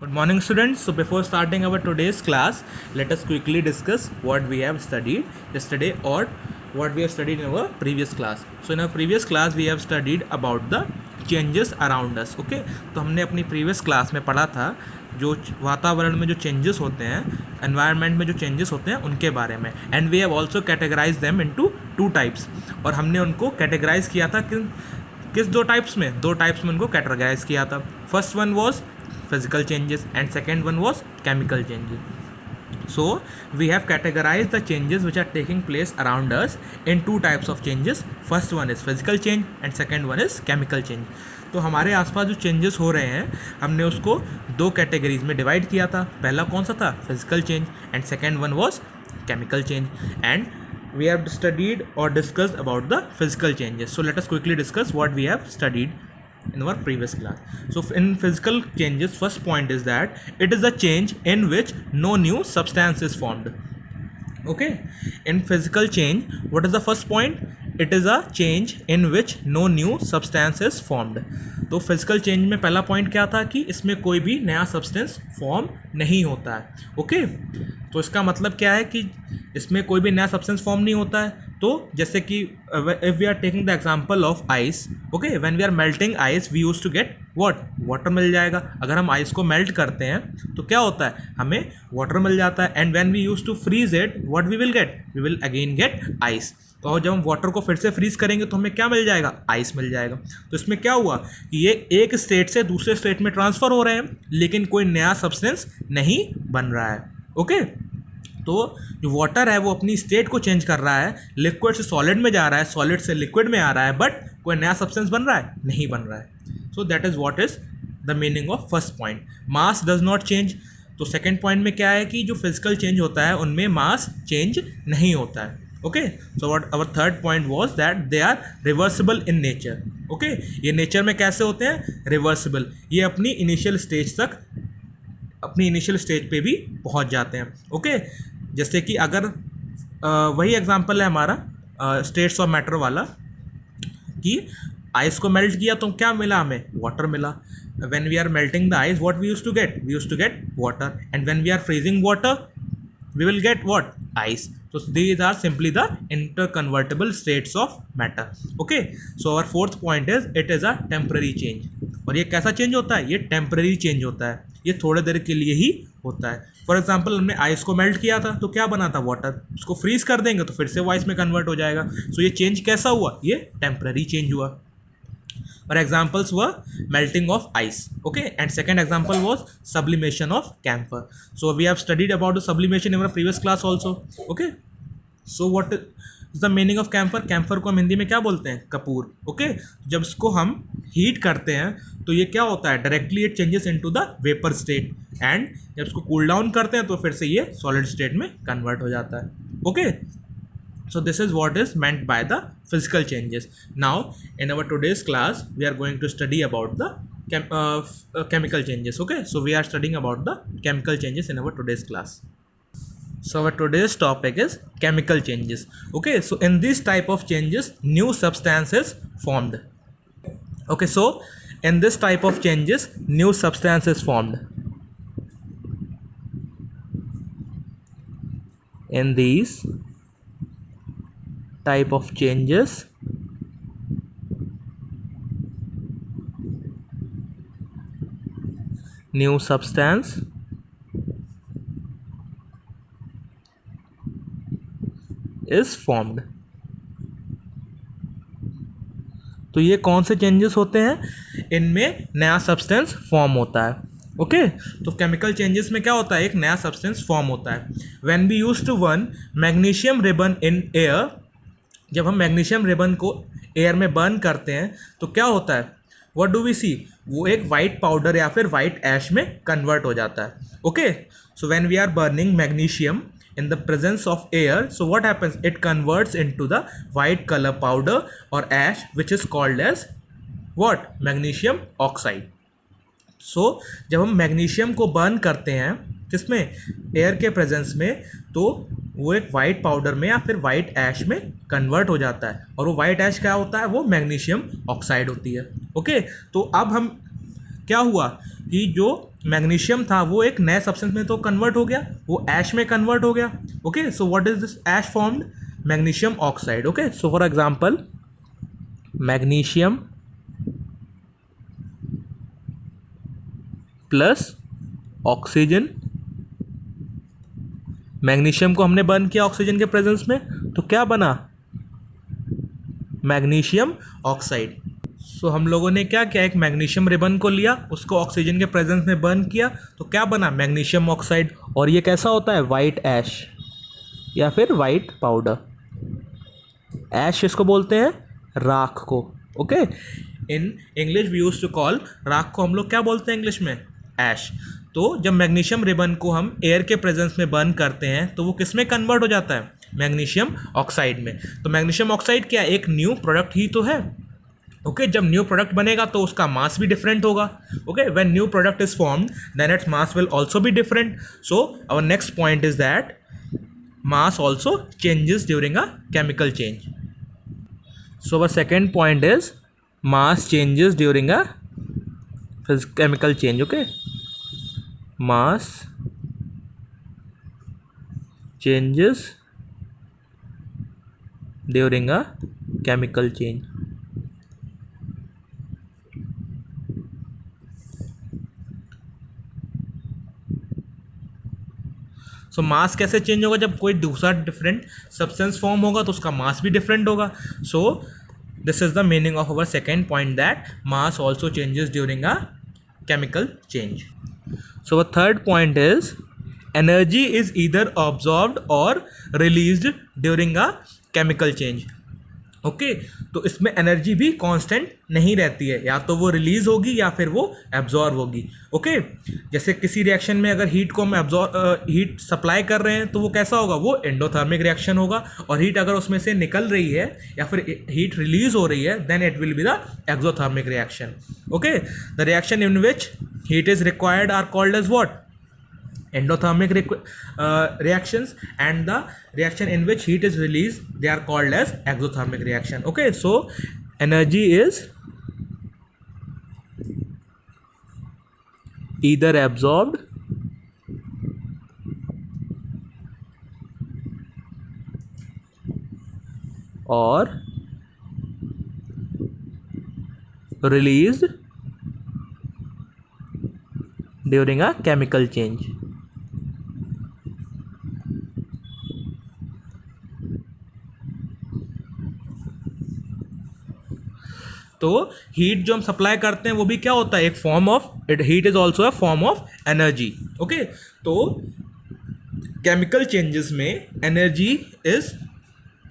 Good morning, students. So before starting our today's class, let us quickly discuss what we have studied yesterday or what we have studied in our previous class. So in our previous class we have studied about the changes around us. Okay, तो हमने अपनी previous class में पढ़ा था जो वातावरण में जो changes होते हैं, environment में जो changes होते हैं उनके बारे में, and we have also categorized them into two types. और हमने उनको categorize किया था किस दो टाइप्स में उनको कैटेगराइज किया था. First one was physical changes and second one was chemical changes. So we have categorized the changes which are taking place around us in two types of changes. First one is physical change and second one is chemical change. तो हमारे आसपास जो changes हो रहे हैं हमने उसको दो कैटेगरीज में डिवाइड किया था. पहला कौन सा था? Physical change and second one was chemical change. And we have studied or discussed about the physical changes. So let us quickly discuss what we have studied in our previous class. So in physical changes, first point is that it is a change in which no new substance is formed. Okay, in physical change, what is the first point? It is a change in which no new substance is formed. तो physical change में पहला point क्या था कि इसमें कोई भी नया सब्सटेंस फॉर्म नहीं होता है. ओके, तो इसका मतलब क्या है कि इसमें कोई भी नया सब्सटेंस फॉर्म नहीं होता है. तो जैसे कि if we are taking the example of ice, okay, when we are melting ice we use to get what? Water मिल जाएगा. अगर हम आइस को मेल्ट करते हैं तो क्या होता है? हमें वाटर मिल जाता है. And when we use to freeze it, what we will get? We will again get ice. तो जब हम वाटर को फिर से फ्रीज करेंगे तो हमें क्या मिल जाएगा? आइस मिल जाएगा. तो इसमें क्या हुआ कि ये एक स्टेट से दूसरे स्टेट में ट्रांसफर हो रहे हैं लेकिन कोई नया सब्सटेंस नहीं बन रहा है. ओके, तो जो वाटर है वो अपनी स्टेट को चेंज कर रहा है, लिक्विड से सॉलिड में जा रहा है, सॉलिड से लिक्विड में आ रहा है, बट कोई नया सब्सटेंस बन रहा है? नहीं बन रहा है. So that is what is the meaning of first point. Mass does not change. तो सेकेंड पॉइंट में क्या है कि जो फिजिकल चेंज होता है उनमें मास चेंज नहीं होता है. Okay, so what our third point was that they are reversible in nature. Okay, ये नेचर में कैसे होते हैं? रिवर्सिबल. ये अपनी इनिशियल स्टेज पे भी पहुंच जाते हैं. ओके, जैसे कि अगर वही एग्जांपल है हमारा स्टेट्स ऑफ मैटर वाला कि आइस को मेल्ट किया तो क्या मिला? हमें वाटर मिला. When we are melting the ice what we use to get? We use to get water. And when we are freezing water we will get what? Ice. So these are simply the interconvertible states of matter. Okay, so our fourth point is it is a temporary change. और ये कैसा change होता है? ये temporary change होता है, ये थोड़े देर के लिए ही होता है. फॉर एग्जाम्पल हमने आइस को मेल्ट किया था तो क्या बना था? वाटर. उसको फ्रीज कर देंगे तो फिर से वो आइस में कन्वर्ट हो जाएगा. सो ये चेंज कैसा हुआ? ये टेम्पररी चेंज हुआ. Our examples were melting of ice. Okay, and second example was sublimation of camphor. So we have studied about the sublimation in our previous class also. Okay, so what is the meaning of camphor? Camphor को हम हिंदी में क्या बोलते हैं? Kapoor. Okay, जब इसको हम heat करते हैं तो ये क्या होता है? Directly it changes into the vapour state. And जब इसको कूल डाउन करते हैं तो फिर से ये सॉलिड स्टेट में कन्वर्ट हो जाता है. Okay, so this is what is meant by the physical changes. Now in our today's class we are going to study about the chemical changes. Okay, so we are studying about the chemical changes in our today's class. So our today's topic is chemical changes. Okay, so in this type of changes new substance is formed. Okay, so in this type of changes new substance is formed. In these type of changes new substance is formed. तो ये कौन से changes होते हैं? इनमें नया substance form होता है. ओके, तो केमिकल चेंजेस में क्या होता है? एक नया सब्सटेंस फॉर्म होता है. When we use to burn magnesium ribbon in air, जब हम मैग्नीशियम रिबन को एयर में बर्न करते हैं तो क्या होता है? What do we see? वो एक वाइट पाउडर या फिर वाइट ऐश में कन्वर्ट हो जाता है. Okay, so when we are burning magnesium in the presence of air, so what happens? It converts into the white color powder or ash which is called as what? Magnesium oxide. So जब हम magnesium को burn करते हैं किसमें? Air के presence में, तो वो एक वाइट पाउडर में या फिर वाइट ऐश में कन्वर्ट हो जाता है. और वो वाइट ऐश क्या होता है? वो मैग्नीशियम ऑक्साइड होती है. ओके, तो अब हम क्या हुआ कि जो मैग्नीशियम था वो एक नए सब्सटेंस में तो कन्वर्ट हो गया, वो ऐश में कन्वर्ट हो गया. Okay, so what is this ash formed? Magnesium oxide. Okay, so for example magnesium plus oxygen. Magnesium को हमने बर्न किया ऑक्सीजन के प्रेजेंस में, तो क्या बना? Magnesium oxide. सो हम लोगों ने क्या किया, एक मैग्नीशियम रिबन को लिया, उसको ऑक्सीजन के प्रेजेंस में बर्न किया, तो क्या बना? Magnesium oxide. और ये कैसा होता है? वाइट ऐश या फिर वाइट पाउडर. ऐश इसको बोलते हैं राख को. Okay, in English we use to call राख को हम लोग क्या बोलते हैं इंग्लिश में? ऐश. तो जब मैग्नीशियम रिबन को हम एयर के प्रेजेंस में बर्न करते हैं तो वो किस में कन्वर्ट हो जाता है? मैग्नीशियम ऑक्साइड में. तो मैग्नीशियम ऑक्साइड क्या, एक न्यू प्रोडक्ट ही तो है. ओके, जब न्यू प्रोडक्ट बनेगा तो उसका मास भी डिफरेंट होगा. Okay, when new product is formed then its mass will also be different. So our next point is that mass also changes during a chemical change. So our second point is mass changes during a chemical change. Okay, mass changes during a chemical change. सो मास कैसे change होगा? जब कोई दूसरा different substance form होगा तो उसका मास भी different होगा. So this is the meaning of our second point, that mass also changes during a chemical change. So our third point is energy is either absorbed और released during a chemical change. Okay, तो इसमें energy भी constant नहीं रहती है, या तो वो रिलीज होगी या फिर वो एब्जॉर्ब होगी. ओके, जैसे किसी रिएक्शन में अगर हीट को हम हीट सप्लाई कर रहे हैं तो वो कैसा होगा? वो एंडोथर्मिक रिएक्शन होगा. और हीट अगर उसमें से निकल रही है या फिर हीट रिलीज हो रही है then it will be the exothermic reaction. Okay, the reaction in which heat is required are called as what? Endothermic reactions, and the reaction in which heat is released they are called as exothermic reaction. Okay, so energy is either absorbed or released during a chemical change. तो heat जो हम supply करते हैं वो भी क्या होता है? एक form of heat is also a form of energy. Okay, तो केमिकल चेंजेस में एनर्जी इज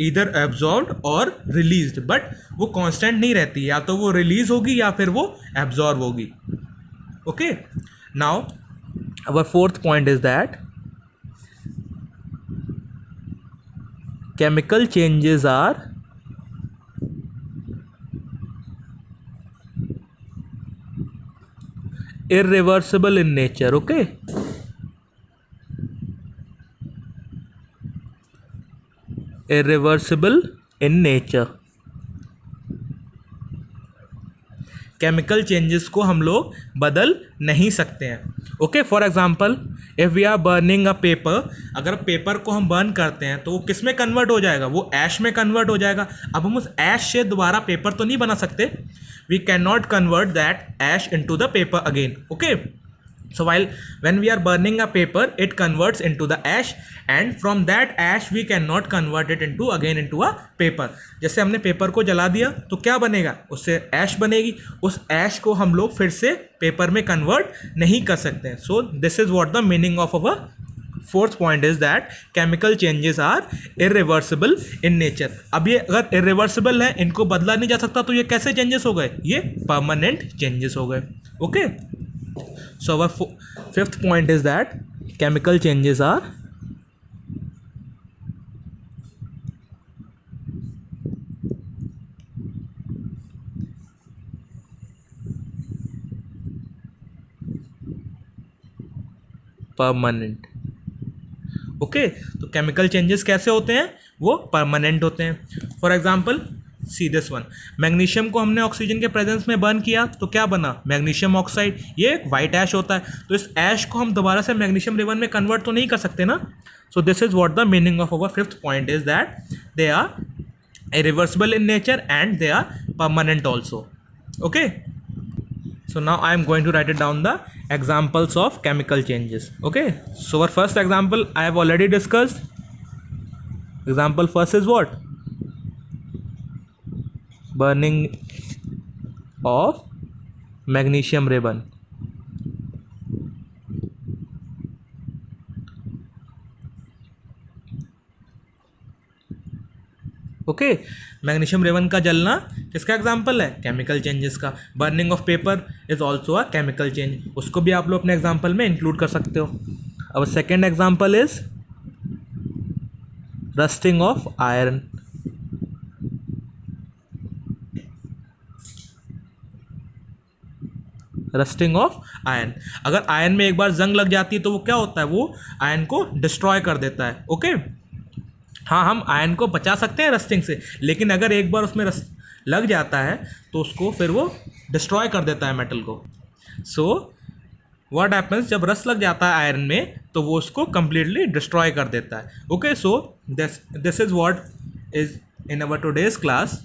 ईदर एब्जॉर्ब्ड और रिलीज्ड, बट वो कांस्टेंट नहीं रहती, या तो वो रिलीज होगी या फिर वो एब्जॉर्ब होगी. Okay, now our fourth point is that chemical changes are irreversible in nature. Okay, irreversible in nature. Chemical changes को हम लोग बदल नहीं सकते हैं. Okay, for example if we are burning a paper, अगर पेपर को हम बर्न करते हैं तो वो किस में कन्वर्ट हो जाएगा? वो ऐश में कन्वर्ट हो जाएगा. अब हम उस ऐश से दोबारा पेपर तो नहीं बना सकते. We can not convert that ash into the paper again. Okay, so when we are burning a paper it converts into the ash, and from that ash we cannot convert it into a paper. जैसे हमने paper को जला दिया तो क्या बनेगा? उससे ऐश बनेगी. उस ऐश को हम लोग फिर से पेपर में कन्वर्ट नहीं कर सकते हैं. So this is what the meaning of our fourth point is that chemical changes are irreversible in nature. अब ये अगर इरिवर्सिबल है, इनको बदला नहीं जा सकता, तो ये कैसे चेंजेस हो गए? ये परमानेंट चेंजेस हो गए. Okay, so our fifth point is that chemical changes are permanent. Okay, तो केमिकल चेंजेस कैसे होते हैं? वो परमानेंट होते हैं. For example see this one, magnesium को हमने ऑक्सीजन के प्रेजेंस में बर्न किया तो क्या बना, मैग्नीशियम ऑक्साइड, ये एक वाइट ऐश होता है। तो इस ऐश को हम दोबारा से मैग्नीशियम रेवन में कन्वर्ट तो नहीं कर सकते ना। So this is what the meaning of our fifth point is that they are irreversible in nature and they are permanent also. Okay, so now I am going to write it down the examples of chemical changes. Okay, so our first example I have already discussed. Example first is what, burning of magnesium ribbon. Okay, magnesium ribbon का जलना किसका example है, chemical changes का। Burning of paper is also a chemical change, उसको भी आप लोग अपने एग्जाम्पल में इंक्लूड कर सकते हो। अब second example is rusting of iron. Rusting of iron, अगर आयरन में एक बार जंग लग जाती है तो वो क्या होता है, वो आयरन को डिस्ट्रॉय कर देता है। ओके, हाँ, हम आयरन को बचा सकते हैं रस्टिंग से, लेकिन अगर एक बार उसमें लग जाता है तो उसको फिर वो डिस्ट्रॉय कर देता है मेटल को। सो व्हाट हैपेंस, जब रस्ट लग जाता है आयरन में तो वो उसको कंप्लीटली डिस्ट्रॉय कर देता है। Okay, so this is what is in our today's class.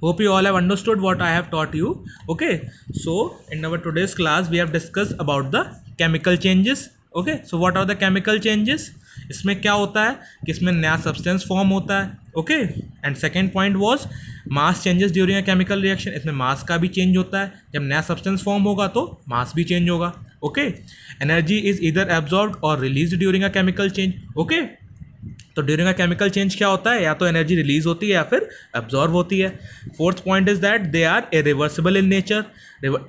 Hope you all have understood what I have taught you. Okay, so in our today's class we have discussed about the chemical changes. Okay, so what are the chemical changes? इसमें क्या होता है कि इसमें नया substance form होता है. Okay, and second point was mass changes during a chemical reaction. इसमें मास का भी चेंज होता है, जब नया सब्सटेंस फॉर्म होगा तो मास भी चेंज होगा. ओके, एनर्जी इज इधर एब्जॉर्ब्ड और release during a chemical change. Okay, तो ड्यूरिंग अ केमिकल चेंज क्या होता है, या तो एनर्जी रिलीज होती है या फिर एब्जॉर्ब होती है. Fourth point is that they are irreversible in nature,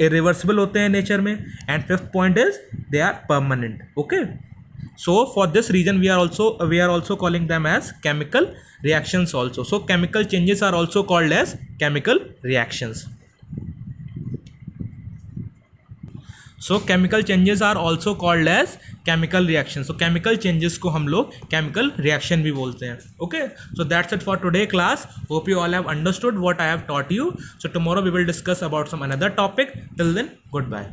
irreversible होते हैं नेचर में. And fifth point is they are permanent. Okay, so for this reason we are also calling them as chemical reactions also. So chemical changes are also called as chemical reactions. So chemical changes are also called as chemical reactions. So chemical changes को हम लोग chemical reaction भी बोलते हैं. Okay, so that's it for today class. Hope you all have understood what I have taught you. So tomorrow we will discuss about some another topic. Till then, goodbye.